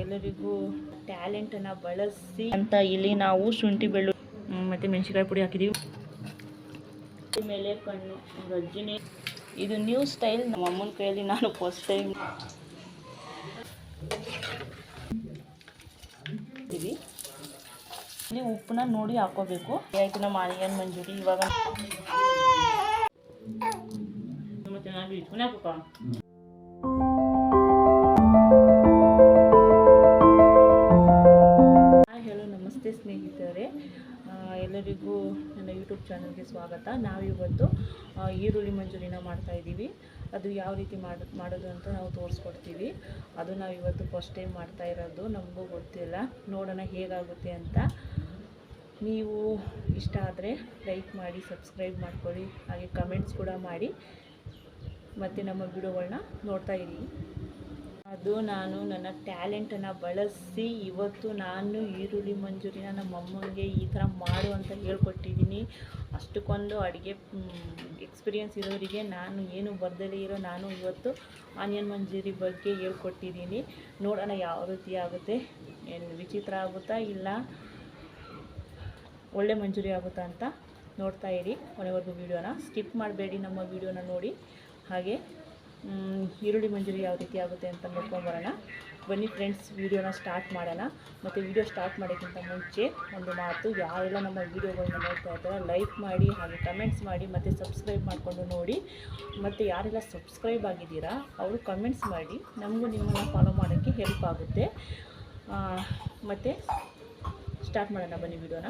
ಎಲ್ಲರಿಗೂ ಟ್ಯಾಲೆಂಟನ್ನು ಬಳಸಿ ಅಂತ ಇಲ್ಲಿ ನಾವು ಶುಂಠಿ ಬೆಳ್ಳುಳ್ಳಿ ಮತ್ತು ಮೆಣಸಿನಕಾಯಿ ಪುಡಿ ಹಾಕಿದ್ದೀವಿ. ಮೇಲೆ ಕಣ್ಣು ರಜ್ಜಿನಿ, ಇದು ನ್ಯೂ ಸ್ಟೈಲ್. ನಮ್ಮ ಅಮ್ಮನ ಕೈಯಲ್ಲಿ ನಾನು ಫಸ್ಟ್ ಟೈಮ್ ಇಲ್ಲಿ ಉಪ್ಪನ್ನ ನೋಡಿ ಹಾಕೋಬೇಕು. ಆಯಿತು ನಮ್ಮ ಆನಿಯನ್ ಮಂಜೂರಿ. ಇವಾಗ ತುಂಬ ಚೆನ್ನಾಗಿ ಇಟ್ಕೊಂಡು ಹಾಕಪ್ಪ. ಹಲೋ, ನಮಸ್ತೆ ಸ್ನೇಹಿತರೆ, ಎಲ್ಲರಿಗೂ ನನ್ನ ಯೂಟ್ಯೂಬ್ ಚಾನಲ್ಗೆ ಸ್ವಾಗತ. ನಾವಿವತ್ತು ಈರುಳ್ಳಿ ಮಂಜೂರಿನ ಮಾಡ್ತಾಯಿದ್ದೀವಿ. ಅದು ಯಾವ ರೀತಿ ಮಾಡೋದು ಅಂತ ನಾವು ತೋರಿಸ್ಕೊಡ್ತೀವಿ. ಅದು ನಾವಿವತ್ತು ಫಸ್ಟ್ ಟೈಮ್ ಮಾಡ್ತಾ ಇರೋದು, ನಮಗೂ ಗೊತ್ತಿಲ್ಲ. ನೋಡೋಣ ಹೇಗಾಗುತ್ತೆ ಅಂತ. ನೀವು ಇಷ್ಟ ಆದರೆ ಲೈಕ್ ಮಾಡಿ, ಸಬ್ಸ್ಕ್ರೈಬ್ ಮಾಡ್ಕೊಳ್ಳಿ, ಹಾಗೆ ಕಮೆಂಟ್ಸ್ ಕೂಡ ಮಾಡಿ, ಮತ್ತು ನಮ್ಮ ವಿಡಿಯೋಗಳನ್ನ ನೋಡ್ತಾ ಇರಿ. ಅದು ನಾನು ನನ್ನ ಟ್ಯಾಲೆಂಟನ್ನು ಬಳಸಿ ಇವತ್ತು ನಾನು ಈರುಳ್ಳಿ ಮಂಜೂರಿನ ನಮ್ಮ ಅಮ್ಮನಿಗೆ ಈ ಥರ ಮಾಡು ಅಂತ ಹೇಳ್ಕೊಟ್ಟಿದ್ದೀನಿ. ಅಷ್ಟಕ್ಕೊಂದು ಅಡುಗೆ ಎಕ್ಸ್ಪೀರಿಯೆನ್ಸ್ ಇರೋರಿಗೆ ನಾನು ಏನು ಬರ್ದಲೇ ಇರೋ ನಾನು ಇವತ್ತು ಆನಿಯನ್ ಮಂಜೂರಿ ಬಗ್ಗೆ ಹೇಳ್ಕೊಟ್ಟಿದ್ದೀನಿ. ನೋಡೋಣ ಯಾವ ರೀತಿ ಆಗುತ್ತೆ, ಏನು ವಿಚಿತ್ರ ಆಗುತ್ತಾ ಇಲ್ಲ ಒಳ್ಳೆ ಮಂಜೂರಿ ಆಗುತ್ತಾ ಅಂತ ನೋಡ್ತಾ ಇರಿ. ಕೊನೆವರೆಗೂ ವೀಡಿಯೋನ ಸ್ಕಿಪ್ ಮಾಡಬೇಡಿ, ನಮ್ಮ ವೀಡಿಯೋನ ನೋಡಿ. ಹಾಗೆ ಈರುಳ್ಳಿ ಮಂಜೂರಿ ಯಾವ ರೀತಿ ಆಗುತ್ತೆ ಅಂತ ನೋಡ್ಕೊಂಬರೋಣ. ಬನ್ನಿ ಫ್ರೆಂಡ್ಸ್, ವೀಡಿಯೋನ ಸ್ಟಾರ್ಟ್ ಮಾಡೋಣ. ಮತ್ತು ವೀಡಿಯೋ ಸ್ಟಾರ್ಟ್ ಮಾಡೋಕ್ಕಿಂತ ಮುಂಚೆ ಒಂದು ಮಾತು, ಯಾರೆಲ್ಲ ನಮ್ಮ ವೀಡಿಯೋಗಳನ್ನ ನೋಡ್ತಾ ಇರ್ತಾರೆ ಲೈಕ್ ಮಾಡಿ, ಹಾಗೆ ಕಮೆಂಟ್ಸ್ ಮಾಡಿ, ಮತ್ತು ಸಬ್ಸ್ಕ್ರೈಬ್ ಮಾಡಿಕೊಂಡು ನೋಡಿ. ಮತ್ತು ಯಾರೆಲ್ಲ ಸಬ್ಸ್ಕ್ರೈಬ್ ಆಗಿದ್ದೀರಾ ಅವರು ಕಮೆಂಟ್ಸ್ ಮಾಡಿ, ನಮಗೂ ನಿಮ್ಮನ್ನು ಫಾಲೋ ಮಾಡೋಕ್ಕೆ ಹೆಲ್ಪ್ ಆಗುತ್ತೆ. ಮತ್ತು ಸ್ಟಾರ್ಟ್ ಮಾಡೋಣ ಬನ್ನಿ ವೀಡಿಯೋನ.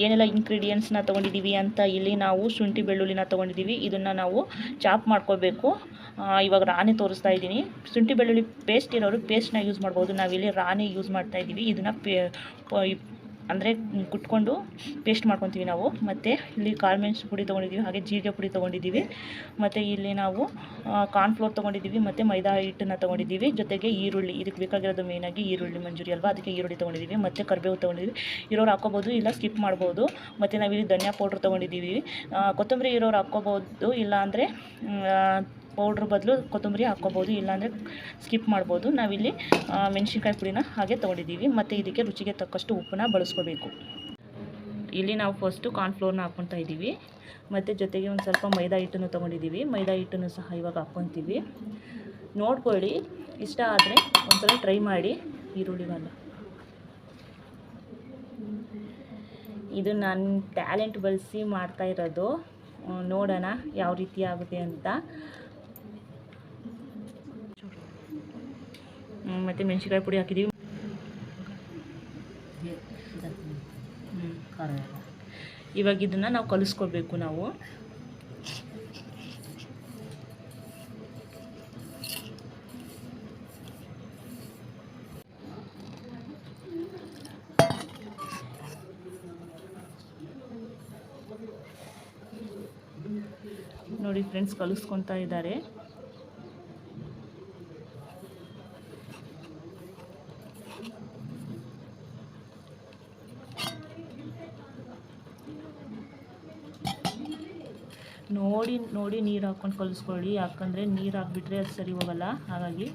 ಏನೆಲ್ಲ ಇಂಗ್ರೀಡಿಯೆಂಟ್ಸ್ನ ತೊಗೊಂಡಿದ್ದೀವಿ ಅಂತ ಇಲ್ಲಿ ನಾವು ಶುಂಠಿ ಬೆಳ್ಳುಳ್ಳಿನ ತೊಗೊಂಡಿದ್ದೀವಿ. ಇದನ್ನು ನಾವು ಚಾಪ್ ಮಾಡ್ಕೋಬೇಕು. ಇವಾಗ ರಾನೇ ತೋರಿಸ್ತಾ ಇದ್ದೀನಿ. ಶುಂಠಿ ಬೆಳ್ಳುಳ್ಳಿ ಪೇಸ್ಟ್ ಇರೋರು ಪೇಸ್ಟ್ನ ಯೂಸ್ ಮಾಡ್ಬೋದು. ನಾವಿಲ್ಲಿ ರಾನೇ ಯೂಸ್ ಮಾಡ್ತಾ ಇದ್ದೀವಿ. ಇದನ್ನು ಅಂದರೆ ಕುಟ್ಕೊಂಡು ಪೇಸ್ಟ್ ಮಾಡ್ಕೊತೀವಿ ನಾವು. ಮತ್ತು ಇಲ್ಲಿ ಕಾಳು ಮೆಣಸು ಪುಡಿ ತೊಗೊಂಡಿದ್ದೀವಿ, ಹಾಗೆ ಜೀರಿಗೆ ಪುಡಿ ತೊಗೊಂಡಿದ್ದೀವಿ. ಮತ್ತು ಇಲ್ಲಿ ನಾವು ಕಾರ್ನ್ಫ್ಲೋರ್ ತೊಗೊಂಡಿದ್ದೀವಿ, ಮತ್ತು ಮೈದಾ ಹಿಟ್ಟನ್ನು ತೊಗೊಂಡಿದ್ದೀವಿ. ಜೊತೆಗೆ ಈರುಳ್ಳಿ, ಇದಕ್ಕೆ ಬೇಕಾಗಿರೋದು ಮೇಯ್ನಾಗಿ ಈರುಳ್ಳಿ ಮಂಜೂರಿ ಅಲ್ವಾ, ಅದಕ್ಕೆ ಈರುಳ್ಳಿ ತೊಗೊಂಡಿದ್ದೀವಿ. ಮತ್ತು ಕರಿಬೇವು ತೊಗೊಂಡಿದ್ದೀವಿ. ಇರೋರು ಹಾಕ್ಕೋಬೋದು, ಇಲ್ಲ ಸ್ಕಿಪ್ ಮಾಡ್ಬೋದು. ಮತ್ತು ನಾವಿಲ್ಲಿ ಧನಿಯಾ ಪೌಡ್ರ್ ತೊಗೊಂಡಿದ್ದೀವಿ. ಕೊತ್ತಂಬರಿ ಇರೋರು ಹಾಕ್ಕೋಬೋದು, ಇಲ್ಲ ಅಂದರೆ ಪೌಡ್ರ್ ಬದಲು ಕೊತ್ತಂಬರಿ ಹಾಕ್ಕೋಬೋದು, ಇಲ್ಲಾಂದರೆ ಸ್ಕಿಪ್ ಮಾಡ್ಬೋದು. ನಾವಿಲ್ಲಿ ಮೆಣಸಿನ್ಕಾಯಿ ಪುಡಿನ ಹಾಗೆ ತೊಗೊಂಡಿದ್ದೀವಿ. ಮತ್ತು ಇದಕ್ಕೆ ರುಚಿಗೆ ತಕ್ಕಷ್ಟು ಉಪ್ಪನ್ನ ಬಳಸ್ಕೋಬೇಕು. ಇಲ್ಲಿ ನಾವು ಫಸ್ಟು ಕಾರ್ನ್ಫ್ಲೋರ್ನ ಹಾಕ್ಕೊತಾ ಇದ್ದೀವಿ. ಮತ್ತು ಜೊತೆಗೆ ಒಂದು ಸ್ವಲ್ಪ ಮೈದಾ ಹಿಟ್ಟನ್ನು ತೊಗೊಂಡಿದ್ದೀವಿ. ಮೈದಾ ಹಿಟ್ಟನ್ನು ಸಹ ಇವಾಗ ಹಾಕ್ಕೊತೀವಿ. ನೋಡ್ಕೊಳ್ಳಿ, ಇಷ್ಟ ಆದರೆ ಒಂದ್ಸಲ ಟ್ರೈ ಮಾಡಿ. ಈರುಳ್ಳಿಗಲ್ಲ, ಇದು ನಾನು ಟ್ಯಾಲೆಂಟ್ ಬಳಸಿ ಮಾಡ್ತಾ ಇರೋದು. ನೋಡೋಣ ಯಾವ ರೀತಿ ಆಗುತ್ತೆ ಅಂತ. ಮತ್ತು ಮೆಣಸಿನ್ಕಾಯಿ ಪುಡಿ ಹಾಕಿದ್ದೀವಿ. ಇವಾಗ ಇದನ್ನು ನಾವು ಕಲಿಸ್ಕೋಬೇಕು. ನಾವು ನೋಡಿ ಫ್ರೆಂಡ್ಸ್, ಕಲಿಸ್ಕೊತಾ ಇದ್ದಾರೆ. ನೋಡಿ ನೀರು ಹಾಕ್ಕೊಂಡು ಕಲಿಸ್ಕೊಳ್ಳಿ, ಯಾಕಂದರೆ ನೀರು ಹಾಕ್ಬಿಟ್ರೆ ಅದು ಸರಿ ಹೋಗಲ್ಲ. ಹಾಗಾಗಿ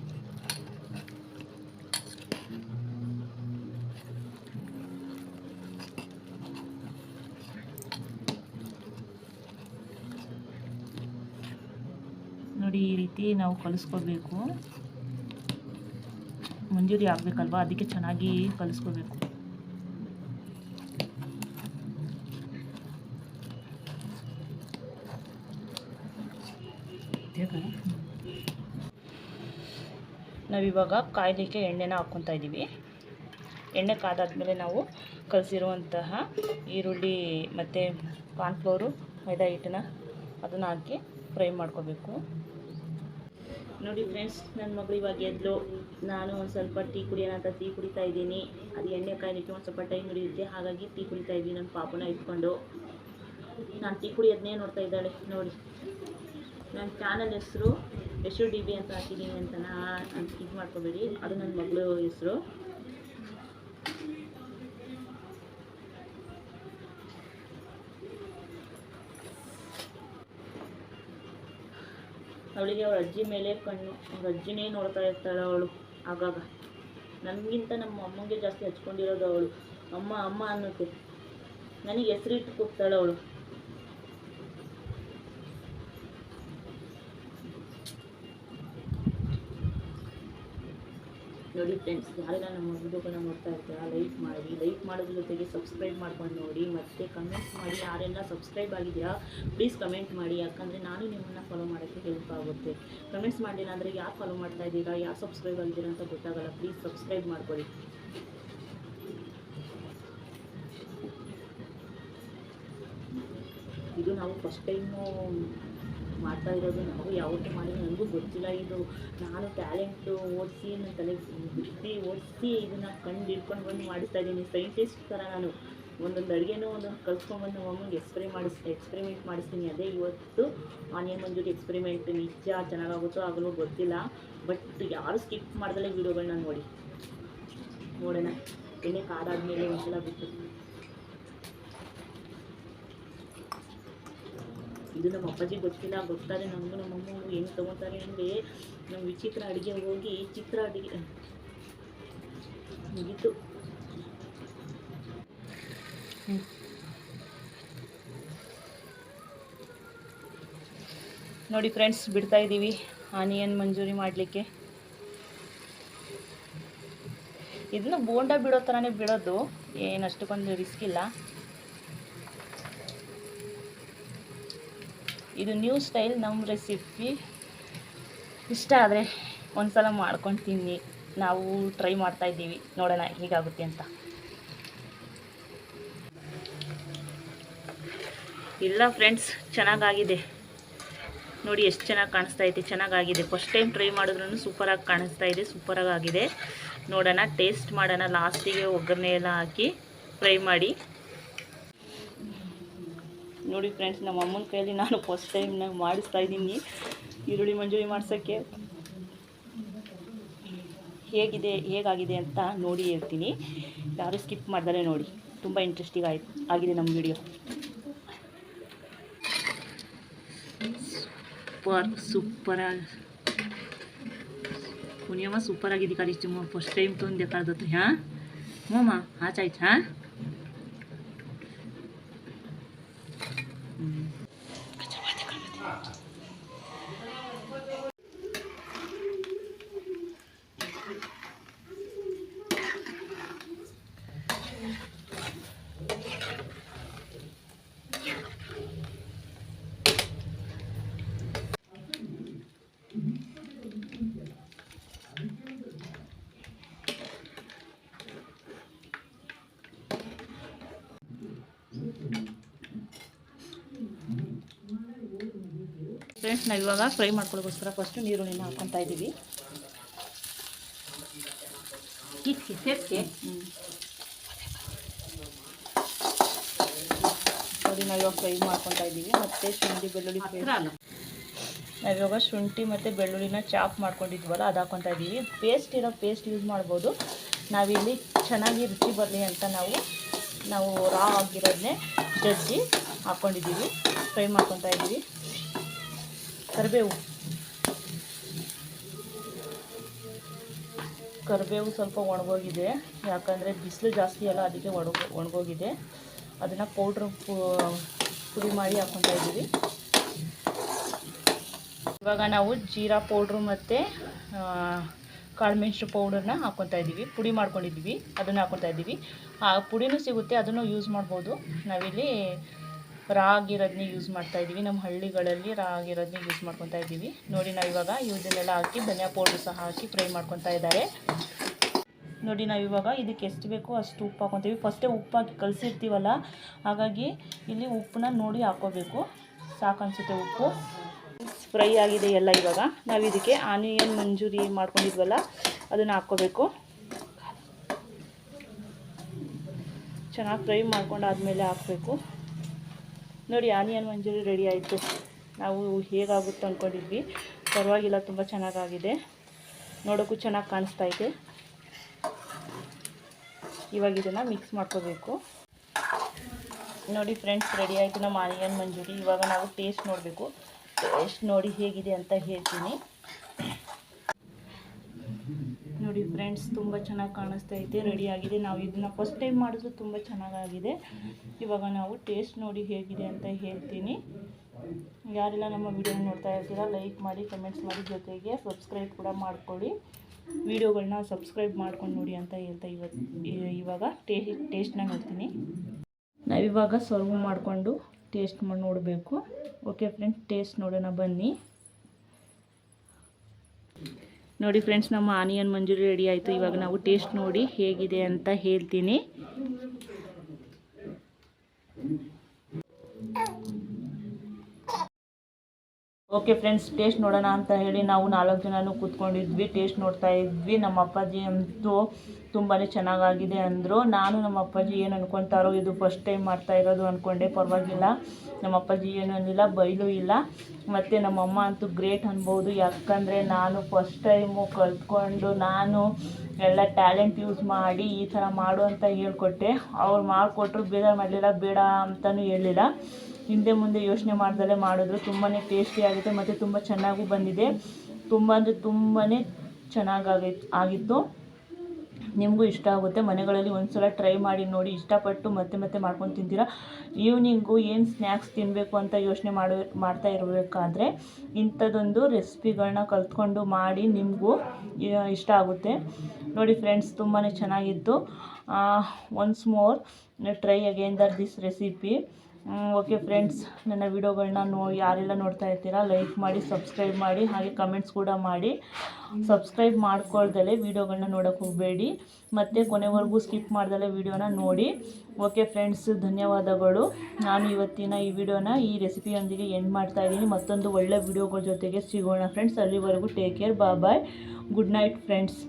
ನೋಡಿ ಈ ರೀತಿ ನಾವು ಕಲಿಸ್ಕೋಬೇಕು. ಮಂಜೂರಿ ಆಗಬೇಕಲ್ವ, ಅದಕ್ಕೆ ಚೆನ್ನಾಗಿ ಕಲಿಸ್ಕೋಬೇಕು. ನಾವಿವಾಗ ಕಾಯಲಿಕ್ಕೆ ಎಣ್ಣೆನ ಹಾಕ್ಕೊತಾ ಇದ್ದೀವಿ. ಎಣ್ಣೆ ಕಾದಾದ್ಮೇಲೆ ನಾವು ಕಲಸಿರುವಂತಹ ಈರುಳ್ಳಿ ಮತ್ತು ಕಾರ್ನ್ಫ್ಲೋರು, ಮೈದಾ ಹಿಟ್ಟನ್ನ ಅದನ್ನು ಹಾಕಿ ಫ್ರೈ ಮಾಡ್ಕೋಬೇಕು. ನೋಡಿ ಫ್ರೆಂಡ್ಸ್, ನನ್ನ ಮಗಳು ಇವಾಗ ಎದ್ಲು. ನಾನು ಒಂದು ಸ್ವಲ್ಪ ಟೀ ಕುಡಿಯೋಣ ಅಂತ ಟೀ ಕುಡಿತಾ ಇದ್ದೀನಿ. ಅದು ಎಣ್ಣೆ ಕಾಯಲಿಕ್ಕೆ ಒಂದು ಸ್ವಲ್ಪ ಟೈಮ್ ಹಿಡಿಯುತ್ತೆ, ಹಾಗಾಗಿ ಟೀ ಕುಡಿತಾ ಇದ್ದೀನಿ. ನನ್ನ ಪಾಪನ ಇಟ್ಕೊಂಡು ನಾನು ಟೀ ಕುಡಿಯೋದನ್ನೇ ನೋಡ್ತಾ ಇದ್ದಾಳೆ. ನೋಡಿ, ನನ್ನ ಚಾನಲ್ ಹೆಸರು ಯಶು ಡಿ ಬಿ ಅಂತ ಹಾಕಿದ್ದೀನಿ ಅಂತ ಇದು ಮಾಡ್ಕೋಬೇಡಿ, ಅದು ನನ್ನ ಮಗಳು ಹೆಸರು. ಅವಳಿಗೆ ಅವಳ ಅಜ್ಜಿ ಮೇಲೆ ಕಣ್ಣು, ಅವ್ರ ಅಜ್ಜಿನೇ ನೋಡ್ತಾ ಇರ್ತಾಳೆ ಅವಳು ಆಗಾಗ. ನನಗಿಂತ ನಮ್ಮ ಅಮ್ಮಂಗೆ ಜಾಸ್ತಿ ಹಚ್ಕೊಂಡಿರೋದು ಅವಳು. ಅಮ್ಮ ಅಮ್ಮ ಅನ್ನೋಕ್ಕೆ ನನಗೆ ಹೆಸರಿಟ್ಟು ಕೂಗ್ತಾಳೆ ಅವಳು. ನೋಡಿ ಫ್ರೆಂಡ್ಸ್, ಯಾರೆಲ್ಲ ನಮ್ಮ ವಿಡಿಯೋಗಳನ್ನ ನೋಡ್ತಾ ಇರ್ತೀರಾ ಲೈಕ್ ಮಾಡಿ, ಲೈಕ್ ಮಾಡೋದ್ರ ಜೊತೆಗೆ ಸಬ್ಸ್ಕ್ರೈಬ್ ಮಾಡ್ಕೊಂಡು ನೋಡಿ, ಮತ್ತು ಕಮೆಂಟ್ ಮಾಡಿ. ಯಾರೆಲ್ಲ ಸಬ್ಸ್ಕ್ರೈಬ್ ಆಗಿದ್ದೀರಾ ಪ್ಲೀಸ್ ಕಮೆಂಟ್ ಮಾಡಿ, ಯಾಕಂದರೆ ನಾನು ನಿಮ್ಮನ್ನು ಫಾಲೋ ಮಾಡೋಕ್ಕೆ ಹೆಲ್ಪ್ ಆಗುತ್ತೆ. ಕಮೆಂಟ್ಸ್ ಮಾಡಿಲ್ಲ ಅಂದರೆ ಯಾರು ಫಾಲೋ ಮಾಡ್ತಾ ಇದ್ದೀರಾ, ಯಾರು ಸಬ್ಸ್ಕ್ರೈಬ್ ಆಗಿದ್ದೀರಾ ಅಂತ ಗೊತ್ತಾಗಲ್ಲ. ಪ್ಲೀಸ್ ಸಬ್ಸ್ಕ್ರೈಬ್ ಮಾಡ್ಕೊಳ್ಳಿ. ಇದು ನಾವು ಫಸ್ಟ್ ಟೈಮು ಮಾಡ್ತಾ ಇರೋದು. ನಾವು ಯಾವತ್ತೂ ಮಾಡಿ ನನಗೂ ಗೊತ್ತಿಲ್ಲ. ಇದು ನಾನು ಟ್ಯಾಲೆಂಟು ಓಡಿಸಿ ನನ್ನ ತಲೆ ಬುದ್ಧಿ ಓಡಿಸಿ ಇದನ್ನು ಕಂಡು ಹಿಡ್ಕೊಂಡು ಬಂದು ಮಾಡಿಸ್ತಾ ಇದ್ದೀನಿ. ಸೈಂಟಿಸ್ಟ್ ಥರ ನಾನು ಒಂದೊಂದು ಅಡುಗೆನೂ ಒಂದೊಂದು ಕಲ್ತ್ಕೊಂಡ್ಬಂದು ನಮ್ಮ ಅಮ್ಮಂಗೆ ಎಕ್ಸ್ಪೆರಿಮೆಂಟ್ ಮಾಡಿಸ್ತೀನಿ. ಅದೇ ಇವತ್ತು ಆನಿಯನ್ ಮಂಜೂರಿ ಎಕ್ಸ್ಪೆರಿಮೆಂಟ್. ನಿಜ ಚೆನ್ನಾಗಾಗುತ್ತೋ ಆಗಲೋ ಗೊತ್ತಿಲ್ಲ, ಬಟ್ ಯಾರು ಸ್ಕಿಪ್ ಮಾಡ್ದಲೇ ವೀಡಿಯೋಗಳನ್ನ ನೋಡೋಣ. ಎಣ್ಣೆ ಕಾದಾದ್ಮೇಲೆ ಒಂದ್ಸಲ ಬಿಟ್ಟು ಇದು ನಮ್ಮ ಅಪ್ಪಾಜಿ ಗೊತ್ತಿಲ್ಲ. ಗೊತ್ತಾರೆ ನಮಗೂ ನಮ್ಮಮ್ಮ ಹೆಂಗೆ ತೊಗೊತಾರೆ ಅಂದರೆ, ನಮ್ಮ ವಿಚಿತ್ರ ಅಡುಗೆ ಹೋಗಿ ಚಿತ್ರ ಅಡುಗೆ ಮುಗೀತು. ನೋಡಿ ಫ್ರೆಂಡ್ಸ್, ಬಿಡ್ತಾ ಇದ್ದೀವಿ ಆನಿಯನ್ ಮಂಜೂರಿ ಮಾಡಲಿಕ್ಕೆ. ಇದನ್ನು ಬೋಂಡ ಬಿಡೋ ಥರನೇ ಬಿಡೋದು, ಏನು ಅಷ್ಟಕ್ಕೊಂದು ರಿಸ್ಕ್ ಇಲ್ಲ. ಇದು ನ್ಯೂ ಸ್ಟೈಲ್, ನಮ್ಮ ರೆಸಿಪಿ. ಇಷ್ಟ ಆದರೆ ಒಂದು ಸಲ ಮಾಡ್ಕೊಂಡು ತಿನ್ನಿ. ನಾವು ಟ್ರೈ ಮಾಡ್ತಾಯಿದ್ದೀವಿ, ನೋಡೋಣ ಹೇಗಾಗುತ್ತೆ ಅಂತ. ಇಲ್ಲ ಫ್ರೆಂಡ್ಸ್, ಚೆನ್ನಾಗಾಗಿದೆ ನೋಡಿ, ಎಷ್ಟು ಚೆನ್ನಾಗಿ ಕಾಣಿಸ್ತಾ ಐತೆ. ಚೆನ್ನಾಗಾಗಿದೆ. ಫಸ್ಟ್ ಟೈಮ್ ಟ್ರೈ ಮಾಡಿದ್ರೂ ಸೂಪರಾಗಿ ಕಾಣಿಸ್ತಾ ಇದೆ, ಸೂಪರಾಗಿ ಆಗಿದೆ. ನೋಡೋಣ, ಟೇಸ್ಟ್ ಮಾಡೋಣ. ಲಾಸ್ಟಿಗೆ ಒಗ್ಗರಣೆ ಎಲ್ಲ ಹಾಕಿ ಫ್ರೈ ಮಾಡಿ. ನೋಡಿ ಫ್ರೆಂಡ್ಸ್, ನಮ್ಮ ಅಮ್ಮನ ಕೈಯಲ್ಲಿ ನಾನು ಫಸ್ಟ್ ಟೈಮ್ ಮಾಡಿಸ್ತಾ ಇದ್ದೀನಿ ಈರುಳ್ಳಿ ಮಂಜೂರಿ ಮಾಡ್ಸೋಕ್ಕೆ. ಹೇಗಾಗಿದೆ ಅಂತ ನೋಡಿ ಹೇಳ್ತೀನಿ. ಯಾರು ಸ್ಕಿಪ್ ಮಾಡ್ದಲೇ ನೋಡಿ, ತುಂಬ ಇಂಟ್ರೆಸ್ಟಿಂಗ್ ಆಗಿದೆ ನಮ್ಮ ವಿಡಿಯೋ. ಸೂಪರಾಗಿ ಕುಣಿಯಮ್ಮ, ಸೂಪರಾಗಿದೆ. ಕಲಿಸ್ತು ಫಸ್ಟ್ ಟೈಮ್ ತೊಂದು ಬೇಕಾದತ್ತು. ಹಾಂ ಮಮ್ಮ ಆಚಾಯ್ತು. ಹಾಂ ಫ್ರೆಂಡ್ಸ್, ನಾವು ಇವಾಗ ಫ್ರೈ ಮಾಡ್ಕೊಳ್ಳೋಕ್ಕೋಸ್ಕರ ಫಸ್ಟು ನೀರುಳ್ಳಿನ ಹಾಕ್ಕೊತಾ ಇದ್ದೀವಿ. ನೋಡಿ, ನಾವಿವಾಗ ಫ್ರೈ ಮಾಡ್ಕೊತಾ ಇದ್ದೀವಿ. ಮತ್ತು ಶುಂಠಿ ಬೆಳ್ಳುಳ್ಳಿ ನಾವಿವಾಗ ಶುಂಠಿ ಮತ್ತು ಬೆಳ್ಳುಳ್ಳಿನ ಚಾಪ್ ಮಾಡ್ಕೊಂಡಿದ್ವಲ್ಲ, ಅದು ಹಾಕ್ಕೊತಾ ಇದ್ದೀವಿ. ಪೇಸ್ಟ್ ಯೂಸ್ ಮಾಡ್ಬೋದು. ನಾವಿಲ್ಲಿ ಚೆನ್ನಾಗಿ ರುಚಿ ಬರಲಿ ಅಂತ ನಾವು ರಾ ಆಗಿರೋದನ್ನೇ ಜಜ್ಜಿ ಹಾಕ್ಕೊಂಡಿದ್ದೀವಿ. ಫ್ರೈ ಮಾಡ್ಕೊತಾ ಇದ್ದೀವಿ. ಕರಿಬೇವು ಸ್ವಲ್ಪ ಒಣಗೋಗಿದೆ, ಯಾಕಂದರೆ ಬಿಸಿಲು ಜಾಸ್ತಿ ಅಲ್ಲ, ಅದಕ್ಕೆ ಒಣಗೋಗಿದೆ. ಅದನ್ನು ಪುಡಿ ಮಾಡಿ ಹಾಕ್ಕೊತಾ ಇದ್ದೀವಿ. ಇವಾಗ ನಾವು ಜೀರಾ ಪೌಡ್ರು ಮತ್ತು ಕಾಳುಮೆಣಸು ಪೌಡರ್ನ ಹಾಕ್ಕೊತಾ ಇದ್ದೀವಿ. ಪುಡಿ ಮಾಡ್ಕೊಂಡಿದ್ದೀವಿ, ಅದನ್ನು ಹಾಕ್ಕೊತಾ ಇದ್ದೀವಿ. ಆ ಪುಡಿನೂ ಸಿಗುತ್ತೆ, ಅದನ್ನು ಯೂಸ್ ಮಾಡ್ಬೋದು. ನಾವಿಲ್ಲಿ ರಾ ಆಗಿರೋದನ್ನೇ ಯೂಸ್ ಮಾಡ್ತಾಯಿದ್ದೀವಿ. ನಮ್ಮ ಹಳ್ಳಿಗಳಲ್ಲಿ ರಾ ಆಗಿರೋದನ್ನೇ ಯೂಸ್ ಮಾಡ್ಕೊತಾ ಇದ್ದೀವಿ. ನೋಡಿ, ನಾವಿವಾಗ ಇದನ್ನೆಲ್ಲ ಹಾಕಿ ಧನಿಯಾ ಪೌಡ್ರು ಸಹ ಹಾಕಿ ಫ್ರೈ ಮಾಡ್ಕೊತಾ ಇದ್ದಾರೆ. ನೋಡಿ, ನಾವಿವಾಗ ಇದಕ್ಕೆ ಎಷ್ಟು ಬೇಕೋ ಅಷ್ಟು ಉಪ್ಪು ಹಾಕ್ಕೊತೀವಿ. ಫಸ್ಟೇ ಉಪ್ಪು ಹಾಕಿ ಕಲಸಿರ್ತೀವಲ್ಲ, ಹಾಗಾಗಿ ಇಲ್ಲಿ ಉಪ್ಪನ್ನ ನೋಡಿ ಹಾಕ್ಕೋಬೇಕು. ಸಾಕನ್ಸುತ್ತೆ ಉಪ್ಪು. ಫ್ರೈ ಆಗಿದೆ ಎಲ್ಲ. ಇವಾಗ ನಾವು ಇದಕ್ಕೆ ಆನಿಯನ್ ಮಂಜೂರಿ ಮಾಡ್ಕೊಂಡಿದ್ವಲ್ಲ, ಅದನ್ನು ಹಾಕ್ಕೋಬೇಕು. ಚೆನ್ನಾಗಿ ಫ್ರೈ ಮಾಡ್ಕೊಂಡಾದ್ಮೇಲೆ ಹಾಕಬೇಕು. ನೋಡಿ, ಆನಿಯನ್ ಮಂಜೂರಿ ರೆಡಿ ಆಯಿತು. ನಾವು ಹೇಗಾಗುತ್ತೆ ಅಂದ್ಕೊಂಡಿದ್ವಿ, ಪರವಾಗಿಲ್ಲ, ತುಂಬ ಚೆನ್ನಾಗಾಗಿದೆ. ನೋಡೋಕ್ಕೂ ಚೆನ್ನಾಗಿ ಕಾಣಿಸ್ತಾ ಇದೆ. ಇವಾಗ ಇದನ್ನು ಮಿಕ್ಸ್ ಮಾಡ್ಕೋಬೇಕು. ನೋಡಿ ಫ್ರೆಂಡ್ಸ್, ರೆಡಿ ಆಯಿತು ನಮ್ಮ ಆನಿಯನ್ ಮಂಜೂರಿ. ಇವಾಗ ನಾವು ಟೇಸ್ಟ್ ನೋಡಬೇಕು. ಟೇಸ್ಟ್ ನೋಡಿ ಹೇಗಿದೆ ಅಂತ ಹೇಳ್ತೀನಿ. ನೋಡಿ ಫ್ರೆಂಡ್ಸ್, ತುಂಬ ಚೆನ್ನಾಗಿ ಕಾಣಿಸ್ತಾ ಐತೆ, ರೆಡಿಯಾಗಿದೆ. ನಾವು ಇದನ್ನು ಫಸ್ಟ್ ಟೈಮ್ ಮಾಡಿದ್ರು ತುಂಬ ಚೆನ್ನಾಗಾಗಿದೆ. ಇವಾಗ ನಾವು ಟೇಸ್ಟ್ ನೋಡಿ ಹೇಗಿದೆ ಅಂತ ಹೇಳ್ತೀನಿ. ಯಾರೆಲ್ಲ ನಮ್ಮ ವಿಡಿಯೋನ ನೋಡ್ತಾ ಇರ್ತೀರಾ ಲೈಕ್ ಮಾಡಿ, ಕಮೆಂಟ್ಸ್ ಮಾಡಿ, ಜೊತೆಗೆ ಸಬ್ಸ್ಕ್ರೈಬ್ ಕೂಡ ಮಾಡ್ಕೊಳ್ಳಿ. ವಿಡಿಯೋಗಳನ್ನ ಸಬ್ಸ್ಕ್ರೈಬ್ ಮಾಡ್ಕೊಂಡು ನೋಡಿ ಅಂತ ಹೇಳ್ತಾ ಇವಾಗ ಟೇಸ್ಟ್ನ ನೋಡ್ತೀನಿ. ನಾವಿವಾಗ ಸರ್ವ್ ಮಾಡಿಕೊಂಡು ಟೇಸ್ಟ್ ಮಾಡಿ ನೋಡಬೇಕು. ಓಕೆ ಫ್ರೆಂಡ್ಸ್, ಟೇಸ್ಟ್ ನೋಡೋಣ ಬನ್ನಿ. ನೋಡಿ ಫ್ರೆಂಡ್ಸ್, ನಮ್ಮ ಆನಿಯನ್ ಮಂಚೂರಿ ರೆಡಿ ಆಯಿತು. ಇವಾಗ ನಾವು ಟೇಸ್ಟ್ ನೋಡಿ ಹೇಗಿದೆ ಅಂತ ಹೇಳ್ತೀನಿ. ಓಕೆ ಫ್ರೆಂಡ್ಸ್, ಟೇಸ್ಟ್ ನೋಡೋಣ ಅಂತ ಹೇಳಿ ನಾವು 4 ಜನನೂ ಕೂತ್ಕೊಂಡಿದ್ವಿ, ಟೇಸ್ಟ್ ನೋಡ್ತಾ ಇದ್ವಿ. ನಮ್ಮ ಅಪ್ಪಾಜಿ ಅಂತೂ ತುಂಬಾ ಚೆನ್ನಾಗಾಗಿದೆ ಅಂದರು. ನಾನು ನಮ್ಮ ಅಪ್ಪಾಜಿ ಏನು ಅನ್ಕೊತಾರೋ, ಇದು ಫಸ್ಟ್ ಟೈಮ್ ಮಾಡ್ತಾ ಇರೋದು ಅಂದ್ಕೊಂಡೆ. ಪರವಾಗಿಲ್ಲ, ನಮ್ಮ ಅಪ್ಪಾಜಿ ಏನು ಅನ್ನಿಲ್ಲ, ಬೈಲೂ ಇಲ್ಲ. ಮತ್ತು ನಮ್ಮಮ್ಮ ಅಂತೂ ಗ್ರೇಟ್ ಅನ್ಬೋದು. ಯಾಕಂದರೆ ನಾನು ಫಸ್ಟ್ ಟೈಮು ಕಲ್ತ್ಕೊಂಡು ನಾನು ಎಲ್ಲ ಟ್ಯಾಲೆಂಟ್ ಯೂಸ್ ಮಾಡಿ ಈ ಥರ ಮಾಡು ಅಂತ ಹೇಳ್ಕೊಟ್ಟೆ. ಅವ್ರು ಮಾಡಿಕೊಟ್ರು, ಬೇಜಾರು ಮಾಡಲಿಲ್ಲ, ಬೇಡ ಅಂತಲೂ ಹೇಳಿಲ್ಲ. ಹಿಂದೆ ಮುಂದೆ ಯೋಚನೆ ಮಾಡ್ದಲೇ ಮಾಡಿದ್ರು. ತುಂಬಾ ಟೇಸ್ಟಿಯಾಗಿದೆ ಮತ್ತು ತುಂಬ ಚೆನ್ನಾಗೂ ಬಂದಿದೆ. ತುಂಬ ಅಂದರೆ ತುಂಬಾ ಆಗಿತ್ತು. ನಿಮಗೂ ಇಷ್ಟ ಆಗುತ್ತೆ. ಮನೆಗಳಲ್ಲಿ ಒಂದ್ಸಲ ಟ್ರೈ ಮಾಡಿ ನೋಡಿ, ಇಷ್ಟಪಟ್ಟು ಮತ್ತೆ ಮತ್ತೆ ಮಾಡ್ಕೊಂಡು ತಿಂತೀರಾ. ಈವ್ನಿಂಗು ಏನು ಸ್ನ್ಯಾಕ್ಸ್ ತಿನ್ನಬೇಕು ಅಂತ ಯೋಚನೆ ಮಾಡ್ತಾ ಇರಬೇಕಾದ್ರೆ ಇಂಥದ್ದೊಂದು ರೆಸಿಪಿಗಳನ್ನ ಕಲ್ತ್ಕೊಂಡು ಮಾಡಿ, ನಿಮಗೂ ಇಷ್ಟ ಆಗುತ್ತೆ. ನೋಡಿ ಫ್ರೆಂಡ್ಸ್, ತುಂಬಾ ಚೆನ್ನಾಗಿತ್ತು. Once more try again this recipe. Okay friends, ನನ್ನ ವಿಡಿಯೋಗಳನ್ನ ಯಾರೆಲ್ಲ ನೋಡ್ತಾ ಇರ್ತೀರಾ ಲೈಕ್ ಮಾಡಿ, ಸಬ್ಸ್ಕ್ರೈಬ್ ಮಾಡಿ, ಹಾಗೆ ಕಮೆಂಟ್ಸ್ ಕೂಡ ಮಾಡಿ. ಸಬ್ಸ್ಕ್ರೈಬ್ ಮಾಡ್ಕೊಳ್ದಲೇ ವಿಡಿಯೋಗಳನ್ನ ನೋಡೋಕ್ಕೆ ಹೋಗಬೇಡಿ, ಮತ್ತು ಕೊನೆವರೆಗೂ ಸ್ಕಿಪ್ ಮಾಡ್ದಲೇ ವಿಡಿಯೋನ ನೋಡಿ. ಓಕೆ ಫ್ರೆಂಡ್ಸ್, ಧನ್ಯವಾದಗಳು. ನಾನು ಇವತ್ತಿನ ಈ ವಿಡಿಯೋನ ಈ ರೆಸಿಪಿಯೊಂದಿಗೆ ಎಂಡ್ ಮಾಡ್ತಾ ಇದ್ದೀನಿ. ಮತ್ತೊಂದು ಒಳ್ಳೆ ವಿಡಿಯೋಗಳ ಜೊತೆಗೆ ಸಿಗೋಣ ಫ್ರೆಂಡ್ಸ್. ಅಲ್ಲಿವರೆಗೂ ಟೇಕ್ ಕೇರ್, ಬಾಯ್, ಗುಡ್ ನೈಟ್ ಫ್ರೆಂಡ್ಸ್.